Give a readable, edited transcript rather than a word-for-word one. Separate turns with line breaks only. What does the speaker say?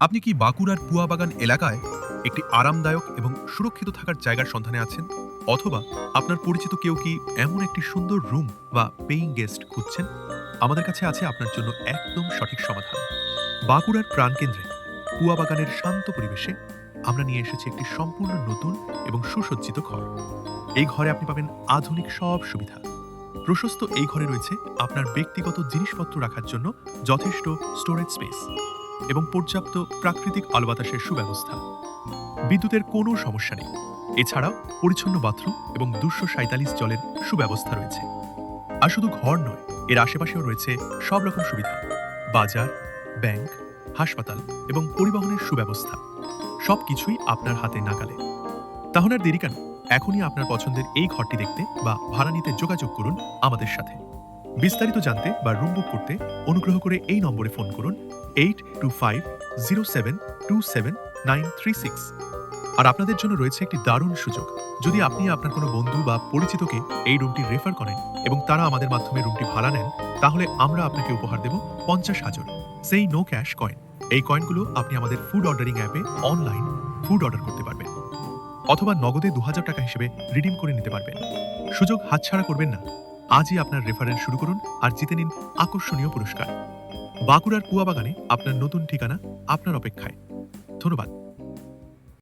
আপনি কি বাঁকুড়ার পুয়াবাগান এলাকায় একটি আরামদায়ক এবং সুরক্ষিত থাকার জায়গার সন্ধানে আছেন? অথবা আপনার পরিচিত কেউ কি এমন একটি সুন্দর রুম বা পেইং গেস্ট খুঁজছেন? আমাদের কাছে আছে আপনার জন্য একদম সঠিক সমাধান। বাঁকুড়ার প্রাণকেন্দ্রে পুয়াবাগানের শান্ত পরিবেশে আমরা নিয়ে এসেছি একটি সম্পূর্ণ নতুন এবং সুসজ্জিত ঘর। এই ঘরে আপনি পাবেন আধুনিক সব সুবিধা। প্রশস্ত এই ঘরে রয়েছে আপনার ব্যক্তিগত জিনিসপত্র রাখার জন্য যথেষ্ট স্টোরেজ স্পেস এবং পর্যাপ্ত প্রাকৃতিক আলো বাতাসের সুব্যবস্থা। বিদ্যুতের কোনো সমস্যা নেই। এছাড়াও পরিচ্ছন্ন বাথরুম এবং 247 জলের সুব্যবস্থা রয়েছে। আর শুধু ঘর নয়, এর আশেপাশেও রয়েছে সব রকম সুবিধা: বাজার, ব্যাংক, হাসপাতাল এবং পরিবহনের সুব্যবস্থা। সবকিছুই আপনার হাতে নাগালে। তাহলে আর দেরি কেন? এখনই আপনার পছন্দের এই ঘরটি দেখতে বা ভাড়া নিতে যোগাযোগ করুন আমাদের সাথে। বিস্তারিত জানতে বা রুম বুক করতে অনুগ্রহ করে এই নম্বরে ফোন করুন 8250727936। আর আপনাদের জন্য রয়েছে একটি দারুণ সুযোগ। যদি আপনি আপনার কোনো বন্ধু বা পরিচিতকে এই রুমটি রেফার করেন এবং তারা আমাদের মাধ্যমে রুমটি ভাড়া নেন, তাহলে আমরা আপনাকে উপহার দেব 50,000 সেই নো ক্যাশ কয়েন। এই কয়েনগুলো আপনি আমাদের ফুড অর্ডারিং অ্যাপে অনলাইন ফুড অর্ডার করতে পারবেন, অথবা নগদে 2,000 টাকা হিসেবে রিডিম করে নিতে পারবেন। সুযোগ হাতছাড়া করবেন না। আজই আপনার রেফারেন্স শুরু করুন আর জিতে নিন আকর্ষণীয় পুরস্কার। বাঁকুড়ার কুয়াবাগানে আপনার নতুন ঠিকানা আপনার অপেক্ষায়। ধন্যবাদ।